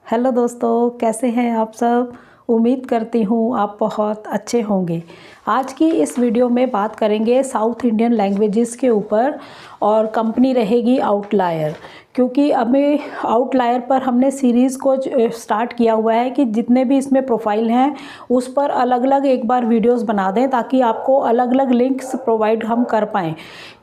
Hello दोस्तों, कैसे हैं आप सब। उम्मीद करती हूँ आप बहुत अच्छे होंगे। आज की इस वीडियो में बात करेंगे साउथ इंडियन लैंग्वेजेस के ऊपर और कंपनी रहेगी आउटलायर। क्योंकि अभी आउटलायर पर हमने सीरीज़ को स्टार्ट किया हुआ है कि जितने भी इसमें प्रोफाइल हैं उस पर अलग अलग एक बार वीडियोस बना दें ताकि आपको अलग अलग लिंक्स प्रोवाइड हम कर पाएँ।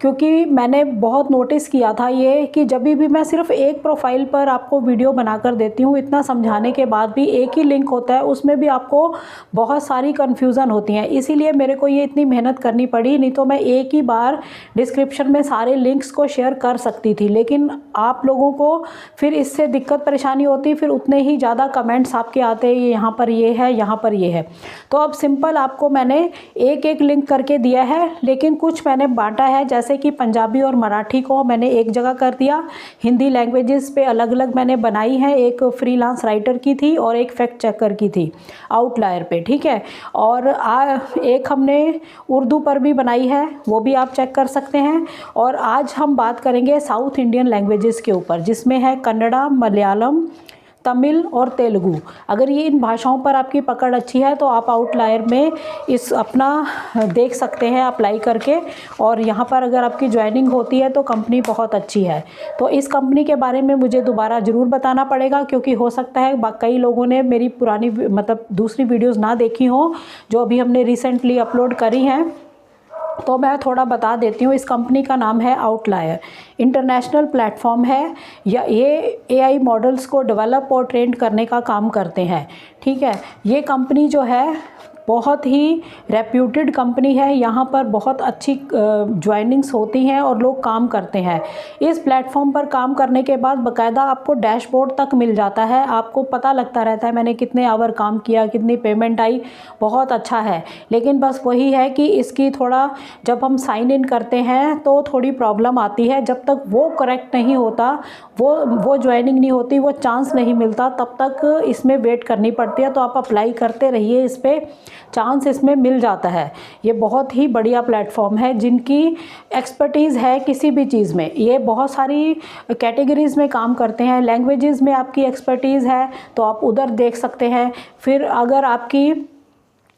क्योंकि मैंने बहुत नोटिस किया था ये कि जब भी मैं सिर्फ एक प्रोफाइल पर आपको वीडियो बनाकर देती हूँ, इतना समझाने के बाद भी एक ही लिंक होता है, उसमें भी आपको बहुत सारी कन्फ्यूज़न होती हैं। इसीलिए मेरे को ये इतनी मेहनत करनी पड़ी, नहीं तो मैं एक ही बार डिस्क्रिप्शन में सारे लिंक्स को शेयर कर सकती थी। लेकिन आप लोगों को फिर इससे दिक्कत परेशानी होती, फिर उतने ही ज़्यादा कमेंट्स आपके आते हैं यहाँ पर ये है, यहाँ पर ये है। तो अब सिंपल आपको मैंने एक एक लिंक करके दिया है, लेकिन कुछ मैंने बांटा है। जैसे कि पंजाबी और मराठी को मैंने एक जगह कर दिया, हिंदी लैंग्वेजेस पे अलग अलग मैंने बनाई है, एक फ्रीलांस राइटर की थी और एक फैक्ट चेकर की थी आउटलायर पे, ठीक है। और एक हमने उर्दू पर भी बनाई है, वो भी आप चेक कर सकते हैं। और आज हम बात करेंगे साउथ इंडियन लैंग्वेजेस के ऊपर, जिसमें है कन्नड़ा, मलयालम, तमिल और तेलुगु। अगर ये इन भाषाओं पर आपकी पकड़ अच्छी है तो आप आउटलायर में इस अपना देख सकते हैं अप्लाई करके। और यहाँ पर अगर आपकी ज्वाइनिंग होती है तो कंपनी बहुत अच्छी है। तो इस कंपनी के बारे में मुझे दोबारा ज़रूर बताना पड़ेगा, क्योंकि हो सकता है कई लोगों ने मेरी पुरानी मतलब दूसरी वीडियोज़ ना देखी हों जो अभी हमने रिसेंटली अपलोड करी हैं। तो मैं थोड़ा बता देती हूँ। इस कंपनी का नाम है आउटलायर, इंटरनेशनल प्लेटफॉर्म है। या ये एआई मॉडल्स को डेवलप और ट्रेन करने का काम करते हैं, ठीक है। ये कंपनी जो है बहुत ही रेप्यूटेड कंपनी है। यहाँ पर बहुत अच्छी ज्वाइनिंग्स होती हैं और लोग काम करते हैं। इस प्लेटफॉर्म पर काम करने के बाद बाकायदा आपको डैशबोर्ड तक मिल जाता है, आपको पता लगता रहता है मैंने कितने आवर काम किया, कितनी पेमेंट आई। बहुत अच्छा है। लेकिन बस वही है कि इसकी थोड़ा जब हम साइन इन करते हैं तो थोड़ी प्रॉब्लम आती है। जब तक वो करेक्ट नहीं होता, वो ज्वाइनिंग नहीं होती, वो चांस नहीं मिलता, तब तक इसमें वेट करनी पड़ती है। तो आप अप्लाई करते रहिए, इस पर चांस इसमें मिल जाता है। ये बहुत ही बढ़िया प्लेटफॉर्म है। जिनकी एक्सपर्टीज़ है किसी भी चीज़ में, ये बहुत सारी कैटेगरीज़ में काम करते हैं। लैंग्वेजेस में आपकी एक्सपर्टीज़ है तो आप उधर देख सकते हैं। फिर अगर आपकी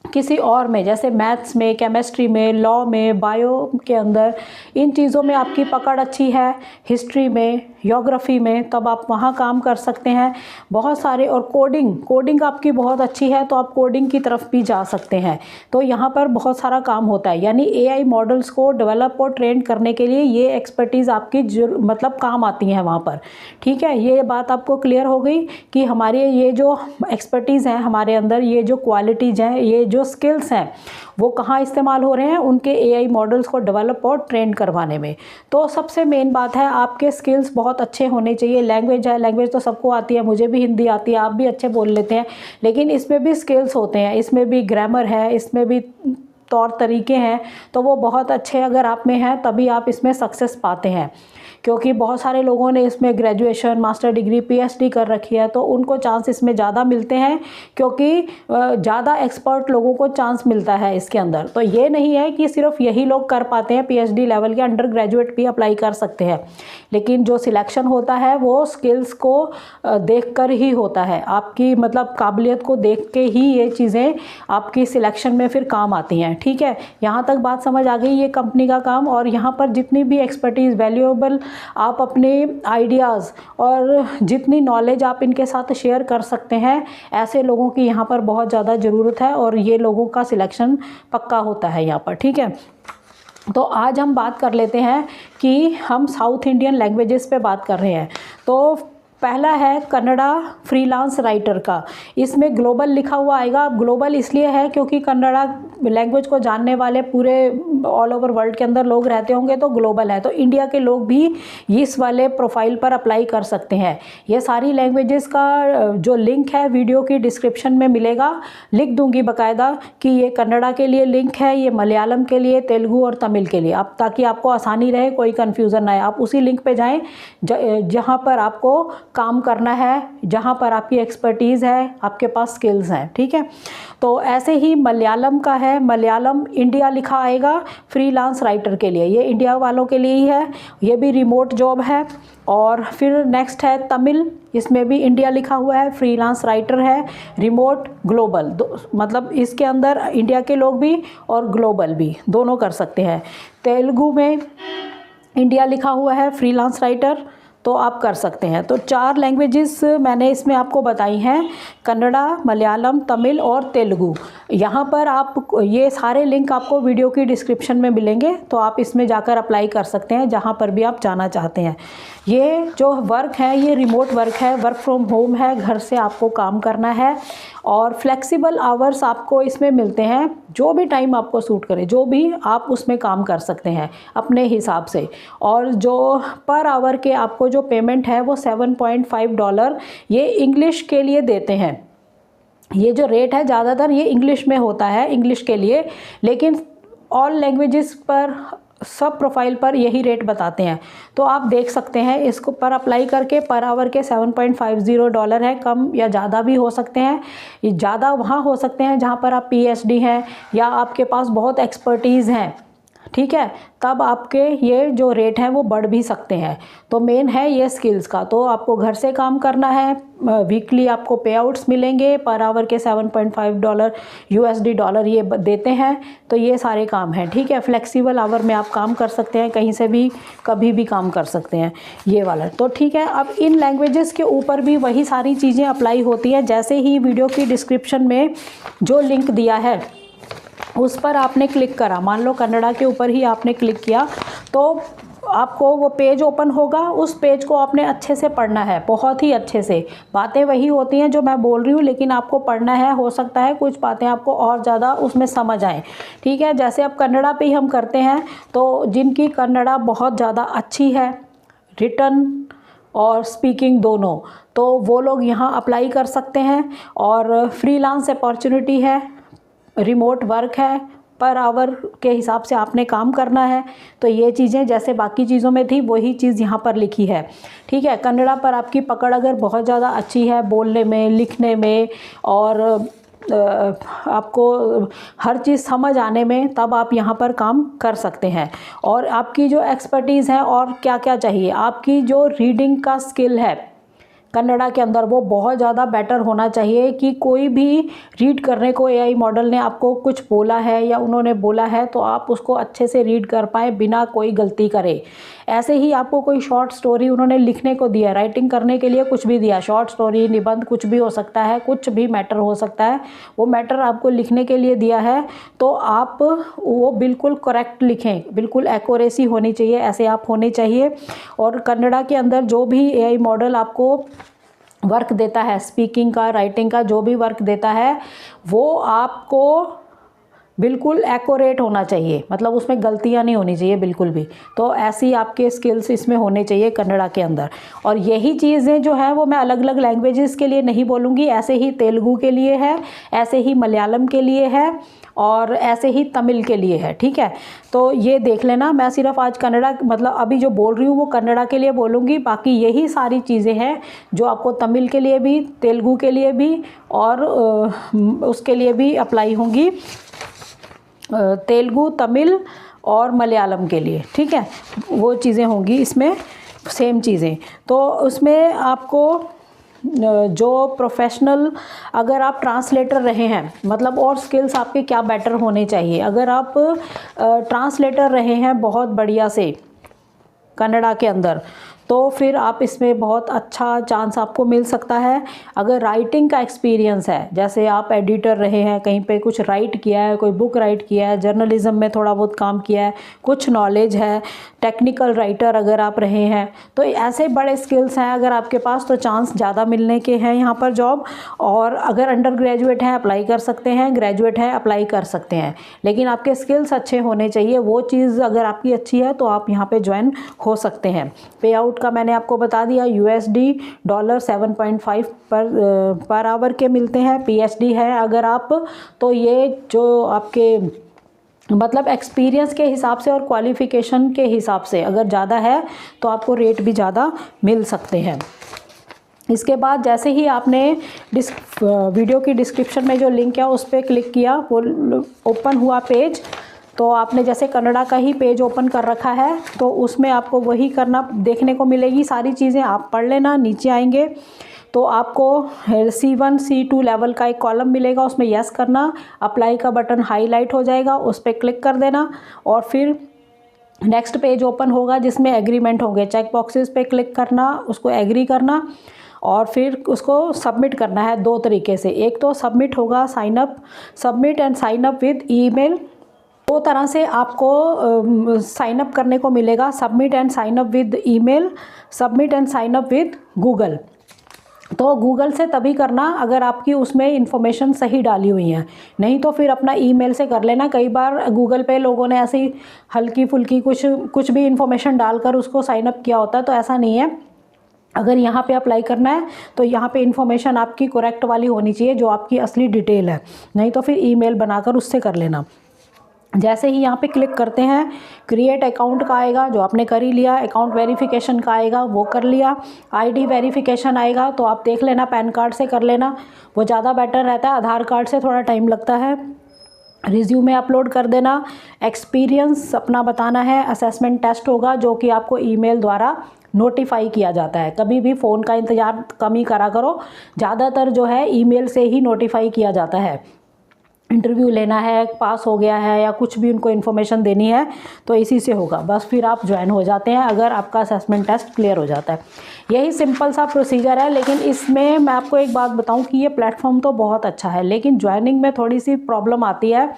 किसी और में, जैसे मैथ्स में, केमिस्ट्री में, लॉ में, बायो के अंदर, इन चीज़ों में आपकी पकड़ अच्छी है, हिस्ट्री में, ज्योग्राफी में, तब आप वहाँ काम कर सकते हैं। बहुत सारे, और कोडिंग आपकी बहुत अच्छी है तो आप कोडिंग की तरफ भी जा सकते हैं। तो यहाँ पर बहुत सारा काम होता है। यानी एआई मॉडल्स को डेवलप और ट्रेन करने के लिए ये एक्सपर्टीज़ आपकी मतलब काम आती हैं वहाँ पर, ठीक है। ये बात आपको क्लियर हो गई कि हमारे ये जो एक्सपर्टीज़ हैं हमारे अंदर, ये जो क्वालिटीज़ हैं, ये जो स्किल्स हैं, वो कहाँ इस्तेमाल हो रहे हैं, उनके एआई मॉडल्स को डेवलप और ट्रेन करवाने में। तो सबसे मेन बात है आपके स्किल्स बहुत अच्छे होने चाहिए। लैंग्वेज है, लैंग्वेज तो सबको आती है, मुझे भी हिंदी आती है, आप भी अच्छे बोल लेते हैं, लेकिन इसमें भी स्किल्स होते हैं, इसमें भी ग्रामर है, इसमें भी तौर तरीके हैं। तो वो बहुत अच्छे अगर आप में हैं तभी आप इसमें सक्सेस पाते हैं। क्योंकि बहुत सारे लोगों ने इसमें ग्रेजुएशन, मास्टर डिग्री, पीएचडी कर रखी है, तो उनको चांस इसमें ज़्यादा मिलते हैं, क्योंकि ज़्यादा एक्सपर्ट लोगों को चांस मिलता है इसके अंदर। तो ये नहीं है कि सिर्फ यही लोग कर पाते हैं, पीएचडी लेवल के अंडर ग्रेजुएट भी अप्लाई कर सकते हैं। लेकिन जो सिलेक्शन होता है वो स्किल्स को देख कर ही होता है, आपकी मतलब काबिलियत को देख के ही ये चीज़ें आपकी सिलेक्शन में फिर काम आती हैं, ठीक है। यहाँ तक बात समझ आ गई ये कंपनी का काम। और यहाँ पर जितनी भी एक्सपर्टीज़, वैल्यूएबल आप अपने आइडियाज़ और जितनी नॉलेज आप इनके साथ शेयर कर सकते हैं, ऐसे लोगों की यहाँ पर बहुत ज़्यादा ज़रूरत है और ये लोगों का सिलेक्शन पक्का होता है यहाँ पर, ठीक है। तो आज हम बात कर लेते हैं कि हम साउथ इंडियन लैंग्वेजेस पे बात कर रहे हैं। तो पहला है कन्नड़ा फ्रीलांस राइटर का। इसमें ग्लोबल लिखा हुआ आएगा। ग्लोबल इसलिए है क्योंकि कन्नड़ा लैंग्वेज को जानने वाले पूरे ऑल ओवर वर्ल्ड के अंदर लोग रहते होंगे, तो ग्लोबल है। तो इंडिया के लोग भी इस वाले प्रोफाइल पर अप्लाई कर सकते हैं। ये सारी लैंग्वेजेस का जो लिंक है वीडियो की डिस्क्रिप्शन में मिलेगा, लिख दूंगी बाकायदा कि ये कन्नड़ा के लिए लिंक है, ये मलयालम के लिए, तेलुगु और तमिल के लिए, आप ताकि आपको आसानी रहे, कोई कन्फ्यूज़न ना आए। आप उसी लिंक पे जाएँ जहाँ पर आपको काम करना है, जहाँ पर आपकी एक्सपर्टीज़ है, आपके पास स्किल्स हैं, ठीक है। तो ऐसे ही मलयालम का है, मलयालम इंडिया लिखा आएगा फ्रीलांस राइटर के लिए, ये इंडिया वालों के लिए ही है, ये भी रिमोट जॉब है। और फिर नेक्स्ट है तमिल, इसमें भी इंडिया लिखा हुआ है, फ्रीलांस राइटर है, रिमोट ग्लोबल, मतलब इसके अंदर इंडिया के लोग भी और ग्लोबल भी दोनों कर सकते हैं। तेलुगु में इंडिया लिखा हुआ है, फ्रीलांस राइटर, तो आप कर सकते हैं। तो 4 लैंग्वेजेस मैंने इसमें आपको बताई हैं, कन्नड़ा, मलयालम, तमिल और तेलुगु। यहाँ पर आप ये सारे लिंक आपको वीडियो की डिस्क्रिप्शन में मिलेंगे, तो आप इसमें जाकर अप्लाई कर सकते हैं जहाँ पर भी आप जाना चाहते हैं। ये जो वर्क है ये रिमोट वर्क है, वर्क फ्रॉम होम है, घर से आपको काम करना है और फ्लेक्सिबल आवर्स आपको इसमें मिलते हैं, जो भी टाइम आपको सूट करे, जो भी आप उसमें काम कर सकते हैं अपने हिसाब से। और जो पर आवर के आपको जो पेमेंट है वो $7.5 ये इंग्लिश के लिए देते हैं। ये जो रेट है ज़्यादातर ये इंग्लिश में होता है, इंग्लिश के लिए, लेकिन ऑल लैंग्वेजेस पर सब प्रोफाइल पर यही रेट बताते हैं। तो आप देख सकते हैं इसको पर अप्लाई करके, पर आवर के $7.50 है, कम या ज़्यादा भी हो सकते हैं। ये ज़्यादा वहाँ हो सकते हैं जहाँ पर आप PhD हैं या आपके पास बहुत एक्सपर्टीज़ हैं, ठीक है, तब आपके ये जो रेट हैं वो बढ़ भी सकते हैं। तो मेन है ये स्किल्स का। तो आपको घर से काम करना है, वीकली आपको पे आउट्स मिलेंगे, पर आवर के $7.5 USD ये देते हैं। तो ये सारे काम हैं, ठीक है। फ्लेक्सिबल आवर में आप काम कर सकते हैं, कहीं से भी कभी भी काम कर सकते हैं, ये वाला। तो ठीक है, अब इन लैंग्वेजेस के ऊपर भी वही सारी चीज़ें अप्लाई होती हैं। जैसे ही वीडियो की डिस्क्रिप्शन में जो लिंक दिया है उस पर आपने क्लिक करा, मान लो कन्नड़ा के ऊपर ही आपने क्लिक किया, तो आपको वो पेज ओपन होगा। उस पेज को आपने अच्छे से पढ़ना है, बहुत ही अच्छे से। बातें वही होती हैं जो मैं बोल रही हूँ, लेकिन आपको पढ़ना है। हो सकता है कुछ बातें आपको और ज़्यादा उसमें समझ आएँ, ठीक है। जैसे अब कन्नड़ा पे ही हम करते हैं, तो जिनकी कन्नड़ा बहुत ज़्यादा अच्छी है, रिटन और स्पीकिंग दोनों, तो वो लोग यहाँ अप्लाई कर सकते हैं। और फ्रीलांस अपॉर्चुनिटी है, रिमोट वर्क है, पर आवर के हिसाब से आपने काम करना है। तो ये चीज़ें जैसे बाकी चीज़ों में थी वही चीज़ यहाँ पर लिखी है, ठीक है। कन्नड़ा पर आपकी पकड़ अगर बहुत ज़्यादा अच्छी है, बोलने में, लिखने में और आपको हर चीज़ समझ आने में, तब आप यहाँ पर काम कर सकते हैं। और आपकी जो एक्सपर्टीज़ है और क्या क्या चाहिए, आपकी जो रीडिंग का स्किल है कन्नड़ा के अंदर वो बहुत ज़्यादा बेटर होना चाहिए कि कोई भी रीड करने को AI मॉडल ने आपको कुछ बोला है या उन्होंने बोला है तो आप उसको अच्छे से रीड कर पाए बिना कोई गलती करे। ऐसे ही आपको कोई शॉर्ट स्टोरी उन्होंने लिखने को दिया, राइटिंग करने के लिए कुछ भी दिया, शॉर्ट स्टोरी, निबंध, कुछ भी हो सकता है, कुछ भी मैटर हो सकता है, वो मैटर आपको लिखने के लिए दिया है, तो आप वो बिल्कुल करेक्ट लिखें, बिल्कुल एक्यूरेसी होनी चाहिए, ऐसे आप होने चाहिए। और कन्नड़ा के अंदर जो भी AI मॉडल आपको वर्क देता है, स्पीकिंग का, राइटिंग का, जो भी वर्क देता है वो आपको बिल्कुल एक्यूरेट होना चाहिए, मतलब उसमें गलतियां नहीं होनी चाहिए बिल्कुल भी। तो ऐसी आपके स्किल्स इसमें होने चाहिए कन्नड़ा के अंदर। और यही चीज़ें जो है वो मैं अलग अलग लैंग्वेजेस के लिए नहीं बोलूँगी, ऐसे ही तेलुगु के लिए है, ऐसे ही मलयालम के लिए है और ऐसे ही तमिल के लिए है, ठीक है। तो ये देख लेना, मैं सिर्फ आज कन्नड़ा, मतलब अभी जो बोल रही हूँ वो कन्नड़ा के लिए बोलूँगी, बाकी यही सारी चीज़ें हैं जो आपको तमिल के लिए भी, तेलुगु के लिए भी और उसके लिए भी अप्लाई होंगी, तेलुगु, तमिल और मलयालम के लिए, ठीक है। वो चीज़ें होंगी इसमें, सेम चीज़ें। तो उसमें आपको जो प्रोफेशनल, अगर आप ट्रांसलेटर रहे हैं, मतलब और स्किल्स आपके क्या बेटर होने चाहिए। अगर आप ट्रांसलेटर रहे हैं बहुत बढ़िया से कन्नड़ा के अंदर, तो फिर आप इसमें बहुत अच्छा चांस आपको मिल सकता है। अगर राइटिंग का एक्सपीरियंस है, जैसे आप एडिटर रहे हैं, कहीं पे कुछ राइट किया है, कोई बुक राइट किया है, जर्नलिज्म में थोड़ा बहुत काम किया है, कुछ नॉलेज है, टेक्निकल राइटर अगर आप रहे हैं, तो ऐसे बड़े स्किल्स हैं अगर आपके पास, तो चांस ज़्यादा मिलने के हैं यहाँ पर जॉब। और अगर अंडर ग्रेजुएट हैं अप्लाई कर सकते हैं, ग्रेजुएट हैं अप्लाई कर सकते हैं, लेकिन आपके स्किल्स अच्छे होने चाहिए। वो चीज़ अगर आपकी अच्छी है तो आप यहाँ पर ज्वाइन हो सकते हैं। पे आउट का मैंने आपको बता दिया, USD $7.5 पर आवर के मिलते हैं। PhD है अगर आप, तो ये जो आपके मतलब एक्सपीरियंस के हिसाब से और क्वालिफ़िकेशन के हिसाब से अगर ज़्यादा है तो आपको रेट भी ज़्यादा मिल सकते हैं। इसके बाद जैसे ही आपने वीडियो की डिस्क्रिप्शन में जो लिंक है उस पर क्लिक किया, वो ओपन हुआ पेज, तो आपने जैसे कन्नड़ा का ही पेज ओपन कर रखा है तो उसमें आपको वही करना देखने को मिलेगी। सारी चीज़ें आप पढ़ लेना। नीचे आएंगे तो आपको C1 C2 लेवल का एक कॉलम मिलेगा, उसमें यस करना, अप्लाई का बटन हाईलाइट हो जाएगा, उस पर क्लिक कर देना और फिर नेक्स्ट पेज ओपन होगा जिसमें एग्रीमेंट होंगे। चेक बॉक्सेस पे क्लिक करना, उसको एग्री करना और फिर उसको सबमिट करना है दो तरीके से। एक तो सबमिट होगा submit and sign up with email. दो तरह से आपको साइन अप करने को मिलेगा, submit and sign up with email, submit and sign up with Google. तो गूगल से तभी करना अगर आपकी उसमें इन्फॉर्मेशन सही डाली हुई है, नहीं तो फिर अपना ईमेल से कर लेना। कई बार गूगल पे लोगों ने ऐसी हल्की फुल्की कुछ भी इन्फॉर्मेशन डालकर उसको साइन अप किया होता है, तो ऐसा नहीं है। अगर यहाँ पे अप्लाई करना है तो यहाँ पे इन्फॉर्मेशन आपकी करेक्ट वाली होनी चाहिए, जो आपकी असली डिटेल है, नहीं तो फिर ईमेल बनाकर उससे कर लेना। जैसे ही यहाँ पे क्लिक करते हैं क्रिएट अकाउंट का आएगा, जो आपने कर ही लिया। अकाउंट वेरिफिकेशन का आएगा, वो कर लिया। आईडी वेरिफिकेशन आएगा तो आप देख लेना, पैन कार्ड से कर लेना, वो ज़्यादा बेटर रहता है, आधार कार्ड से थोड़ा टाइम लगता है। रिज्यूमे अपलोड कर देना। एक्सपीरियंस अपना बताना है। असेसमेंट टेस्ट होगा जो कि आपको ईमेल द्वारा नोटिफाई किया जाता है। कभी भी फ़ोन का इंतज़ार कम ही करा करो, ज़्यादातर जो है ईमेल से ही नोटिफाई किया जाता है। इंटरव्यू लेना है, पास हो गया है या कुछ भी उनको इन्फॉर्मेशन देनी है तो इसी से होगा, बस फिर आप ज्वाइन हो जाते हैं अगर आपका असेसमेंट टेस्ट क्लियर हो जाता है। यही सिंपल सा प्रोसीजर है। लेकिन इसमें मैं आपको एक बात बताऊं कि ये प्लेटफॉर्म तो बहुत अच्छा है, लेकिन ज्वाइनिंग में थोड़ी सी प्रॉब्लम आती है।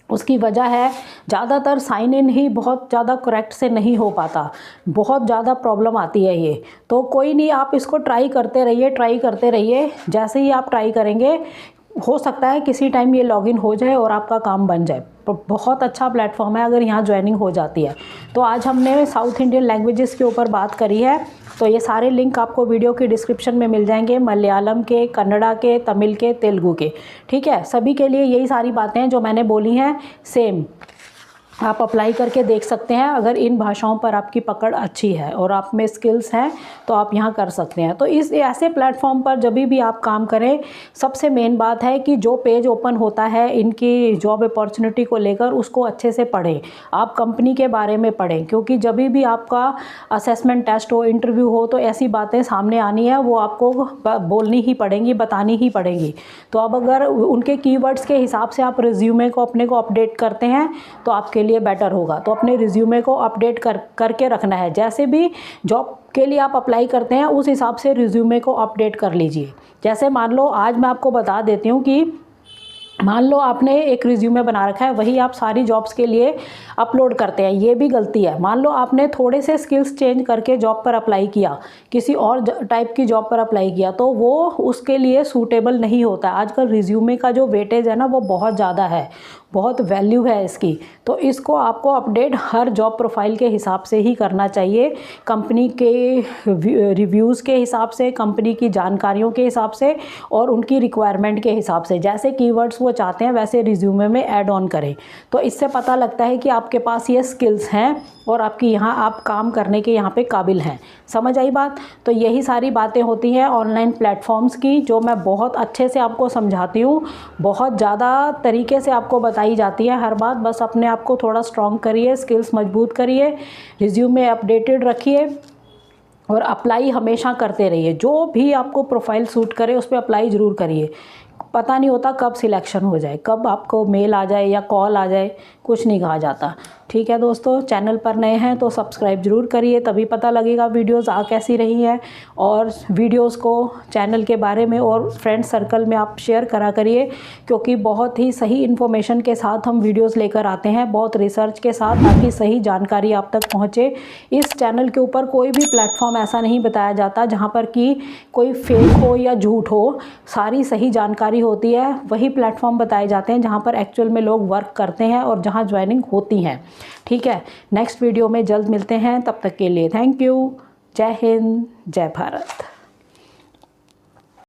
उसकी वजह है ज़्यादातर साइन इन ही बहुत ज़्यादा करेक्ट से नहीं हो पाता, बहुत ज़्यादा प्रॉब्लम आती है ये। तो कोई नहीं, आप इसको ट्राई करते रहिए। जैसे ही आप ट्राई करेंगे हो सकता है किसी टाइम ये लॉगिन हो जाए और आपका काम बन जाए। बहुत अच्छा प्लेटफॉर्म है अगर यहाँ ज्वाइनिंग हो जाती है। तो आज हमने साउथ इंडियन लैंग्वेजेस के ऊपर बात करी है, तो ये सारे लिंक आपको वीडियो के डिस्क्रिप्शन में मिल जाएंगे, मलयालम के, कन्नड़ा के, तमिल के, तेलुगु के। ठीक है, सभी के लिए यही सारी बातें जो मैंने बोली हैं सेम आप अप्लाई करके देख सकते हैं। अगर इन भाषाओं पर आपकी पकड़ अच्छी है और आप में स्किल्स हैं तो आप यहाँ कर सकते हैं। तो इस ऐसे प्लेटफॉर्म पर जब भी आप काम करें, सबसे मेन बात है कि जो पेज ओपन होता है इनकी जॉब अपॉर्चुनिटी को लेकर, उसको अच्छे से पढ़ें, आप कंपनी के बारे में पढ़ें, क्योंकि जब भी आपका असेसमेंट टेस्ट हो, इंटरव्यू हो, तो ऐसी बातें सामने आनी है, वो आपको बोलनी ही पड़ेंगी, बतानी ही पड़ेंगी। तो अब अगर उनके कीवर्ड्स के हिसाब से आप रिज्यूमे को अपने को अपडेट करते हैं तो आपके लिए बेटर होगा। तो अपने रिज्यूमे को अपडेट करके रखना है। जैसे भी जॉब के लिए आप अप्लाई करते हैं उस हिसाब से रिज्यूमे को अपडेट कर लीजिए। जैसे मान लो आज मैं आपको बता देती हूँ कि मान लो आपने एक रिज्यूमे बना रखा है, वही आप सारी जॉब्स के लिए अपलोड करते हैं, ये भी गलती है। मान लो आपने थोड़े से स्किल्स चेंज करके जॉब पर अप्लाई किया, किसी और टाइप की जॉब पर अप्लाई किया, तो वो उसके लिए सूटेबल नहीं होता। आजकल रिज्यूमे का जो वेटेज है ना वो बहुत ज़्यादा है, बहुत वैल्यू है इसकी। तो इसको आपको अपडेट हर जॉब प्रोफाइल के हिसाब से ही करना चाहिए, कंपनी के रिव्यूज़ के हिसाब से, कंपनी की जानकारियों के हिसाब से और उनकी रिक्वायरमेंट के हिसाब से। जैसे कीवर्ड्स वो चाहते हैं वैसे रिज्यूमे में ऐड ऑन करें, तो इससे पता लगता है कि आपके पास ये स्किल्स हैं और आपकी यहाँ आप काम करने के यहाँ पे काबिल हैं। समझ आई बात? तो यही सारी बातें होती हैं ऑनलाइन प्लेटफॉर्म्स की, जो मैं बहुत अच्छे से आपको समझाती हूँ, बहुत ज़्यादा तरीके से आपको बताई जाती है हर बात। बस अपने आप को थोड़ा स्ट्रॉन्ग करिए, स्किल्स मजबूत करिए, रिज्यूमे अपडेटेड रखिए और अप्लाई हमेशा करते रहिए। जो भी आपको प्रोफाइल सूट करे उस पर अप्लाई ज़रूर करिए। पता नहीं होता कब सिलेक्शन हो जाए, कब आपको मेल आ जाए या कॉल आ जाए, कुछ नहीं कहा जाता। ठीक है दोस्तों, चैनल पर नए हैं तो सब्सक्राइब ज़रूर करिए, तभी पता लगेगा वीडियोस आ कैसी रही हैं। और वीडियोस को चैनल के बारे में और फ्रेंड सर्कल में आप शेयर करा करिए, क्योंकि बहुत ही सही इन्फॉर्मेशन के साथ हम वीडियोस लेकर आते हैं, बहुत रिसर्च के साथ, ताकि सही जानकारी आप तक पहुँचे। इस चैनल के ऊपर कोई भी प्लेटफॉर्म ऐसा नहीं बताया जाता जहाँ पर कि कोई फेक हो या झूठ हो, सारी सही जानकारी होती है। वही प्लेटफॉर्म बताए जाते हैं जहाँ पर एक्चुअल में लोग वर्क करते हैं और जहाँ ज्वाइनिंग होती हैं। ठीक है, नेक्स्ट वीडियो में जल्द मिलते हैं, तब तक के लिए थैंक यू। जय हिंद, जय भारत।